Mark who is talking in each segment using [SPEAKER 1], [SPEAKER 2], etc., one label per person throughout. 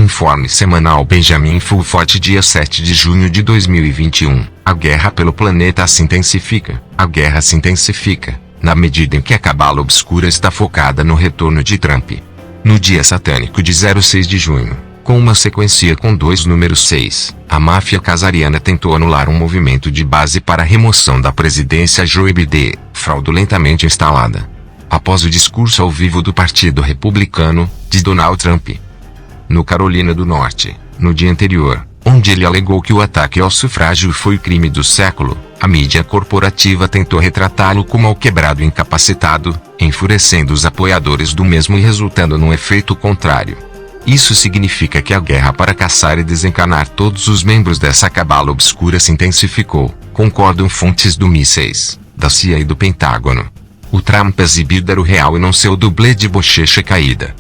[SPEAKER 1] Informe semanal Benjamin Fulford, dia 7 de junho de 2021. A guerra pelo planeta se intensifica. A guerra se intensifica, na medida em que a cabala obscura está focada no retorno de Trump. No dia satânico de 06 de junho, com uma sequência com 2 números 6, a máfia casariana tentou anular um movimento de base para a remoção da presidência Joe Biden, fraudulentamente instalada. Após o discurso ao vivo do Partido Republicano, de Donald Trump, no Carolina do Norte, no dia anterior, onde ele alegou que o ataque ao sufrágio foi o crime do século, a mídia corporativa tentou retratá-lo como alquebrado e incapacitado, enfurecendo os apoiadores do mesmo e resultando num efeito contrário. Isso significa que a guerra para caçar e desencanar todos os membros dessa cabala obscura se intensificou, concordam fontes do MI6, da CIA e do Pentágono. O Trump exibiu dar o real e não seu dublê de bochecha caída.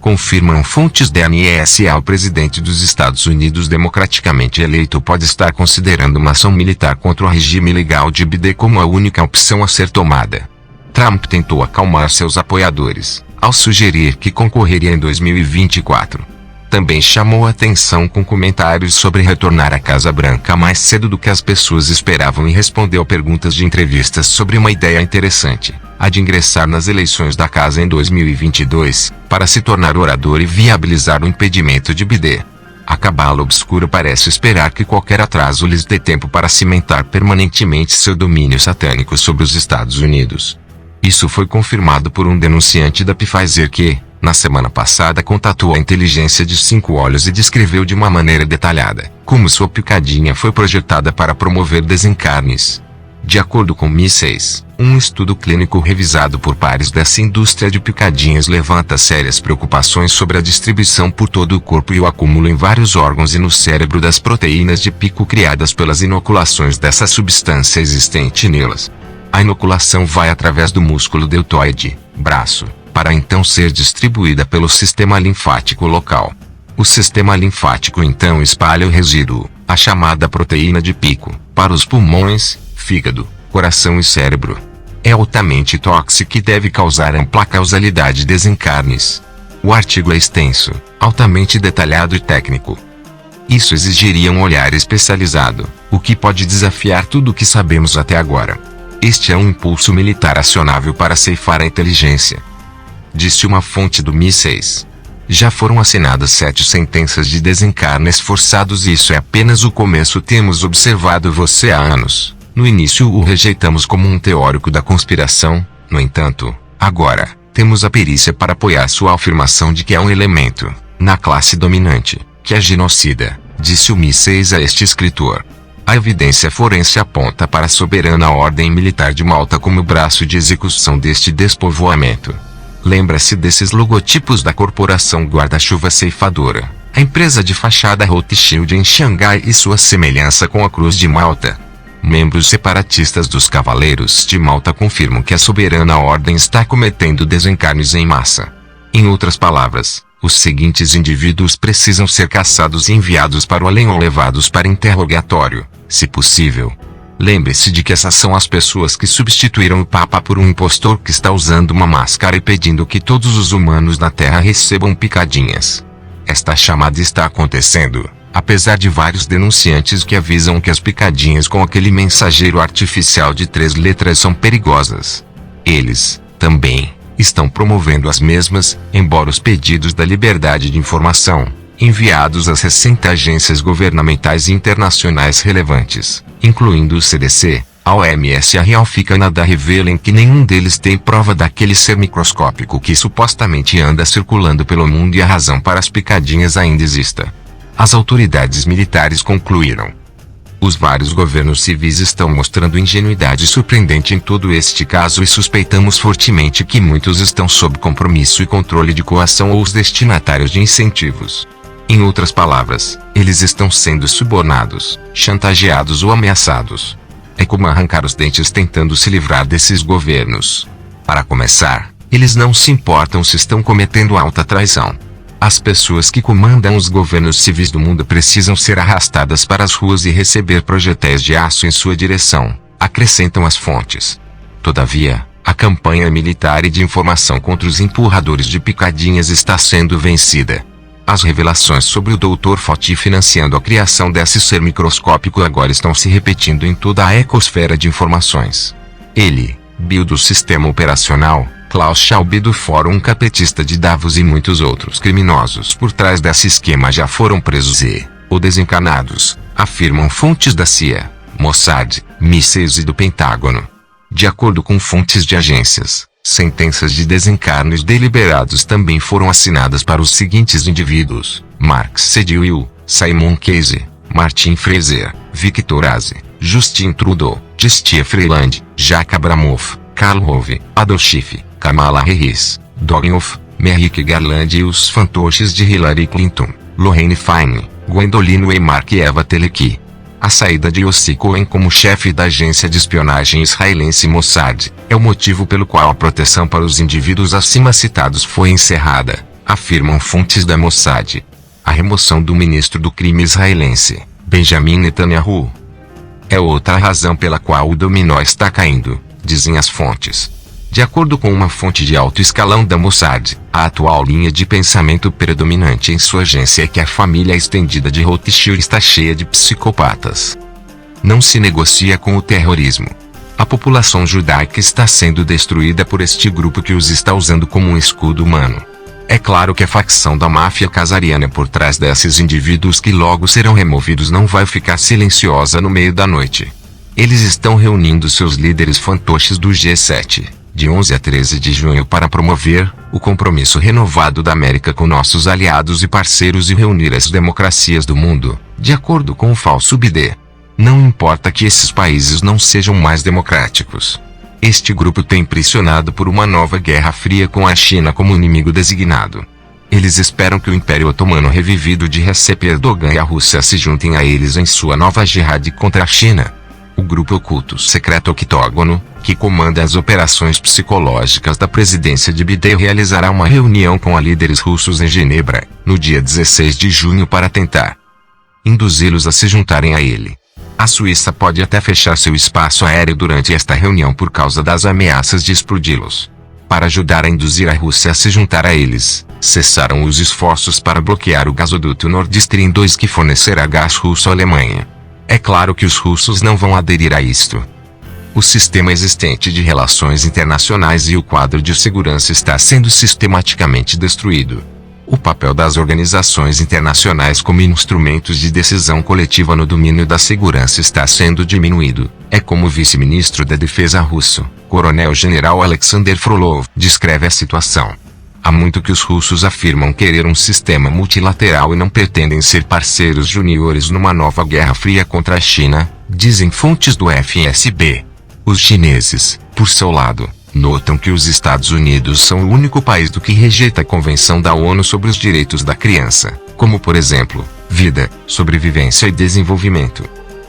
[SPEAKER 1] Confirmam fontes da NSA. O presidente dos Estados Unidos democraticamente eleito pode estar considerando uma ação militar contra o regime ilegal de Biden como a única opção a ser tomada. Trump tentou acalmar seus apoiadores, ao sugerir que concorreria em 2024. Também chamou a atenção com comentários sobre retornar à Casa Branca mais cedo do que as pessoas esperavam e respondeu perguntas de entrevistas sobre uma ideia interessante, a de ingressar nas eleições da casa em 2022, para se tornar orador e viabilizar o impedimento de Biden. A cabala obscura parece esperar que qualquer atraso lhes dê tempo para cimentar permanentemente seu domínio satânico sobre os Estados Unidos. Isso foi confirmado por um denunciante da Pfizer que, na semana passada, contatou a inteligência de 5 olhos e descreveu de uma maneira detalhada como sua picadinha foi projetada para promover desencarnes. De acordo com MI6, um estudo clínico revisado por pares dessa indústria de picadinhas levanta sérias preocupações sobre a distribuição por todo o corpo e o acúmulo em vários órgãos e no cérebro das proteínas de pico criadas pelas inoculações dessa substância existente nelas. A inoculação vai através do músculo deltoide, braço, para então ser distribuída pelo sistema linfático local. O sistema linfático então espalha o resíduo, a chamada proteína de pico, para os pulmões, fígado, coração e cérebro. É altamente tóxico e deve causar ampla causalidade de desencarnes. O artigo é extenso, altamente detalhado e técnico. Isso exigiria um olhar especializado, o que pode desafiar tudo o que sabemos até agora. Este é um impulso militar acionável para ceifar a inteligência, disse uma fonte do MI6. Já foram assinadas 7 sentenças de desencarnes forçados e isso é apenas o começo. Temos observado você há anos. No início o rejeitamos como um teórico da conspiração, no entanto, agora, temos a perícia para apoiar sua afirmação de que é um elemento, na classe dominante, que é genocida, disse o MI6 a este escritor. A evidência forense aponta para a soberana ordem militar de Malta como o braço de execução deste despovoamento. Lembra-se desses logotipos da corporação guarda-chuva ceifadora, a empresa de fachada Rothschild em Xangai e sua semelhança com a Cruz de Malta. Membros separatistas dos Cavaleiros de Malta confirmam que a soberana ordem está cometendo desencarnes em massa. Em outras palavras, os seguintes indivíduos precisam ser caçados e enviados para o além ou levados para interrogatório, se possível. Lembre-se de que essas são as pessoas que substituíram o Papa por um impostor que está usando uma máscara e pedindo que todos os humanos na Terra recebam picadinhas. Esta chamada está acontecendo, apesar de vários denunciantes que avisam que as picadinhas com aquele mensageiro artificial de 3 letras são perigosas. Eles, também, estão promovendo as mesmas, embora os pedidos da liberdade de informação, enviados às recentes agências governamentais e internacionais relevantes, incluindo o CDC, a OMS e a Health Canada, revelam que nenhum deles tem prova daquele ser microscópico que supostamente anda circulando pelo mundo e a razão para as picadinhas ainda exista. As autoridades militares concluíram. Os vários governos civis estão mostrando ingenuidade surpreendente em todo este caso e suspeitamos fortemente que muitos estão sob compromisso e controle de coação ou os destinatários de incentivos. Em outras palavras, eles estão sendo subornados, chantageados ou ameaçados. É como arrancar os dentes tentando se livrar desses governos. Para começar, eles não se importam se estão cometendo alta traição. As pessoas que comandam os governos civis do mundo precisam ser arrastadas para as ruas e receber projéteis de aço em sua direção, acrescentam as fontes. Todavia, a campanha militar e de informação contra os empurradores de picadinhas está sendo vencida. As revelações sobre o Dr. Fauci financiando a criação desse ser microscópico agora estão se repetindo em toda a ecosfera de informações. Ele, Bill do Sistema Operacional, Klaus Schwab do Fórum Capetista de Davos e muitos outros criminosos por trás desse esquema já foram presos ou desencanados, afirmam fontes da CIA, Mossad, mísseis e do Pentágono. De acordo com fontes de agências, sentenças de desencarnes deliberados também foram assinadas para os seguintes indivíduos: Mark Sedwill, Simon Casey, Martin Fraser, Victor Aze, Justin Trudeau, Chrystia Freeland, Jack Abramoff, Karl Rove, Adolf Schiff, Kamala Harris, Doghoff, Merrick Garland e os fantoches de Hillary Clinton, Lorraine Fine, Gwendolyn Waymark e Eva Teleki. A saída de Yossi Cohen como chefe da agência de espionagem israelense Mossad é o motivo pelo qual a proteção para os indivíduos acima citados foi encerrada, afirmam fontes da Mossad. A remoção do ministro do crime israelense, Benjamin Netanyahu, é outra razão pela qual o dominó está caindo, dizem as fontes. De acordo com uma fonte de alto escalão da Mossad, a atual linha de pensamento predominante em sua agência é que a família estendida de Rothschild está cheia de psicopatas. Não se negocia com o terrorismo. A população judaica está sendo destruída por este grupo que os está usando como um escudo humano. É claro que a facção da máfia casariana por trás desses indivíduos que logo serão removidos não vai ficar silenciosa no meio da noite. Eles estão reunindo seus líderes fantoches do G7. De 11 a 13 de junho para promover o compromisso renovado da América com nossos aliados e parceiros e reunir as democracias do mundo, de acordo com o falso BD. Não importa que esses países não sejam mais democráticos. Este grupo tem pressionado por uma nova guerra fria com a China como inimigo designado. Eles esperam que o Império Otomano revivido de Recep Erdogan e a Rússia se juntem a eles em sua nova jihad contra a China. O grupo oculto secreto Octógono, que comanda as operações psicológicas da presidência de Biden, realizará uma reunião com líderes russos em Genebra, no dia 16 de junho para tentar induzi-los a se juntarem a ele. A Suíça pode até fechar seu espaço aéreo durante esta reunião por causa das ameaças de explodi-los. Para ajudar a induzir a Rússia a se juntar a eles, cessaram os esforços para bloquear o gasoduto Nord Stream 2 que fornecerá gás russo à Alemanha. É claro que os russos não vão aderir a isto. O sistema existente de relações internacionais e o quadro de segurança está sendo sistematicamente destruído. O papel das organizações internacionais como instrumentos de decisão coletiva no domínio da segurança está sendo diminuído. É como o vice-ministro da Defesa russo, coronel-general Alexander Frolov, descreve a situação. Há muito que os russos afirmam querer um sistema multilateral e não pretendem ser parceiros juniores numa nova guerra fria contra a China, dizem fontes do FSB. Os chineses, por seu lado, notam que os Estados Unidos são o único país do que rejeita a Convenção da ONU sobre os Direitos da Criança, como por exemplo, vida, sobrevivência e desenvolvimento,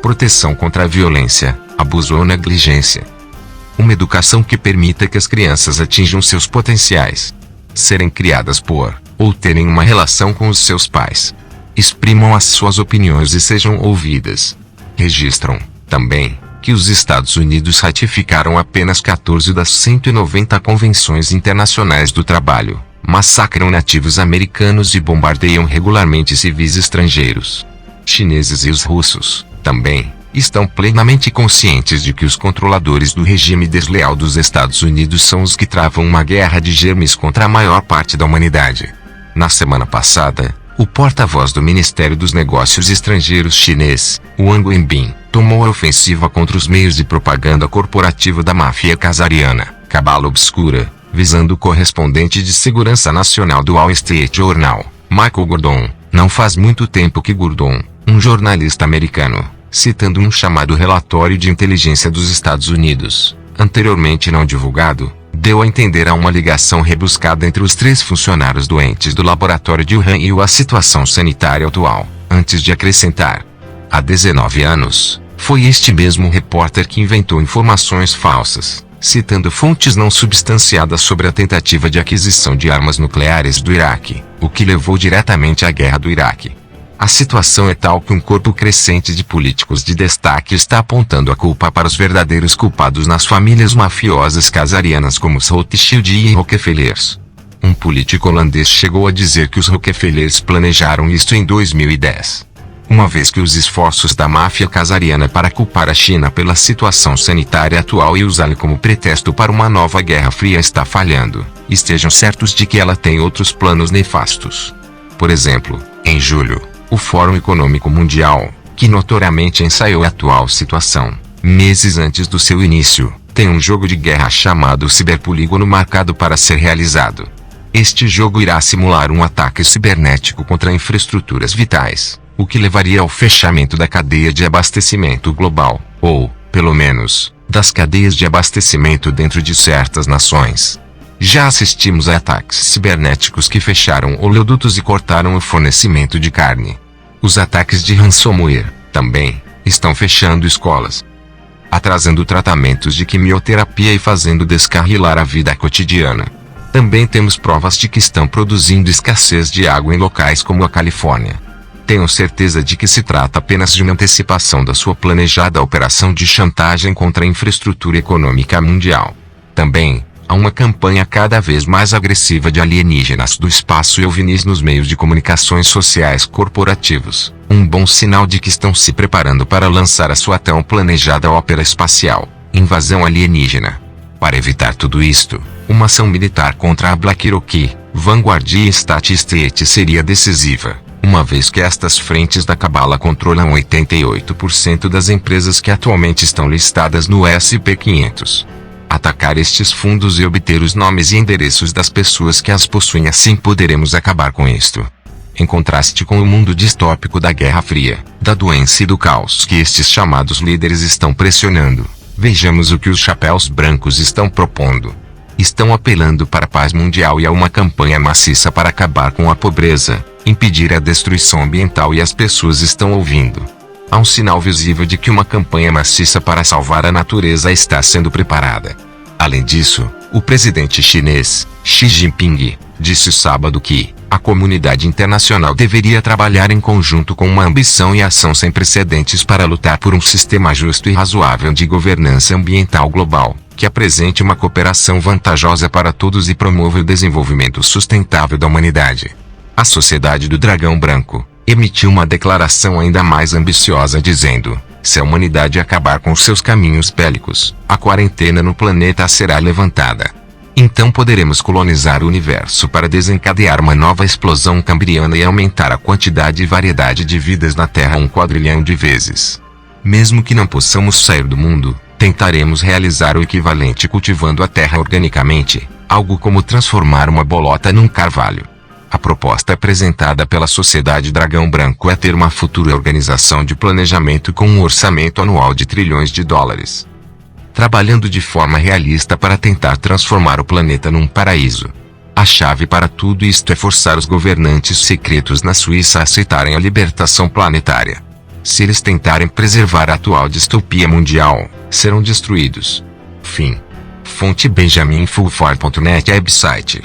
[SPEAKER 1] proteção contra a violência, abuso ou negligência, uma educação que permita que as crianças atinjam seus potenciais, serem criadas por, ou terem uma relação com os seus pais, exprimam as suas opiniões e sejam ouvidas. Registram, também, que os Estados Unidos ratificaram apenas 14 das 190 convenções internacionais do trabalho, massacram nativos americanos e bombardeiam regularmente civis estrangeiros. Chineses e os russos, também, estão plenamente conscientes de que os controladores do regime desleal dos Estados Unidos são os que travam uma guerra de germes contra a maior parte da humanidade. Na semana passada, o porta-voz do Ministério dos Negócios Estrangeiros chinês, Wang Wenbin, tomou a ofensiva contra os meios de propaganda corporativa da máfia casariana, Cabala Obscura, visando o correspondente de segurança nacional do Wall Street Journal, Michael Gordon. Não faz muito tempo que Gordon, um jornalista americano, citando um chamado relatório de inteligência dos Estados Unidos, anteriormente não divulgado, deu a entender a uma ligação rebuscada entre os 3 funcionários doentes do laboratório de Wuhan e a situação sanitária atual, antes de acrescentar: há 19 anos, foi este mesmo repórter que inventou informações falsas, citando fontes não substanciadas sobre a tentativa de aquisição de armas nucleares do Iraque, o que levou diretamente à guerra do Iraque. A situação é tal que um corpo crescente de políticos de destaque está apontando a culpa para os verdadeiros culpados nas famílias mafiosas casarianas como os Rothschild e Rockefellers. Um político holandês chegou a dizer que os Rockefellers planejaram isto em 2010. Uma vez que os esforços da máfia casariana para culpar a China pela situação sanitária atual e usá-la como pretexto para uma nova Guerra Fria está falhando, estejam certos de que ela tem outros planos nefastos. Por exemplo, em julho, o Fórum Econômico Mundial, que notoriamente ensaiou a atual situação, meses antes do seu início, tem um jogo de guerra chamado Ciberpolígono marcado para ser realizado. Este jogo irá simular um ataque cibernético contra infraestruturas vitais, o que levaria ao fechamento da cadeia de abastecimento global, ou, pelo menos, das cadeias de abastecimento dentro de certas nações. Já assistimos a ataques cibernéticos que fecharam oleodutos e cortaram o fornecimento de carne. Os ataques de ransomware, também, estão fechando escolas, atrasando tratamentos de quimioterapia e fazendo descarrilar a vida cotidiana. Também temos provas de que estão produzindo escassez de água em locais como a Califórnia. Tenho certeza de que se trata apenas de uma antecipação da sua planejada operação de chantagem contra a infraestrutura econômica mundial. Também, há uma campanha cada vez mais agressiva de alienígenas do espaço e OVNIs nos meios de comunicações sociais corporativos, um bom sinal de que estão se preparando para lançar a sua tão planejada ópera espacial, Invasão Alienígena. Para evitar tudo isto, uma ação militar contra a BlackRock, Vanguard e State Street seria decisiva, uma vez que estas frentes da cabala controlam 88% das empresas que atualmente estão listadas no S&P 500. Atacar estes fundos e obter os nomes e endereços das pessoas que as possuem, assim poderemos acabar com isto. Em contraste com o mundo distópico da Guerra Fria, da doença e do caos que estes chamados líderes estão pressionando, vejamos o que os chapéus brancos estão propondo. Estão apelando para a paz mundial e a uma campanha maciça para acabar com a pobreza, impedir a destruição ambiental, e as pessoas estão ouvindo. Há um sinal visível de que uma campanha maciça para salvar a natureza está sendo preparada. Além disso, o presidente chinês, Xi Jinping, disse sábado que a comunidade internacional deveria trabalhar em conjunto com uma ambição e ação sem precedentes para lutar por um sistema justo e razoável de governança ambiental global, que apresente uma cooperação vantajosa para todos e promova o desenvolvimento sustentável da humanidade. A Sociedade do Dragão Branco emitiu uma declaração ainda mais ambiciosa dizendo: se a humanidade acabar com seus caminhos bélicos, a quarentena no planeta será levantada. Então poderemos colonizar o universo para desencadear uma nova explosão cambriana e aumentar a quantidade e variedade de vidas na Terra 1 quadrilhão de vezes. Mesmo que não possamos sair do mundo, tentaremos realizar o equivalente cultivando a Terra organicamente, algo como transformar uma bolota num carvalho. A proposta apresentada pela Sociedade Dragão Branco é ter uma futura organização de planejamento com um orçamento anual de trilhões de dólares, trabalhando de forma realista para tentar transformar o planeta num paraíso. A chave para tudo isto é forçar os governantes secretos na Suíça a aceitarem a libertação planetária. Se eles tentarem preservar a atual distopia mundial, serão destruídos. Fim. Fonte BenjaminFulford.net website.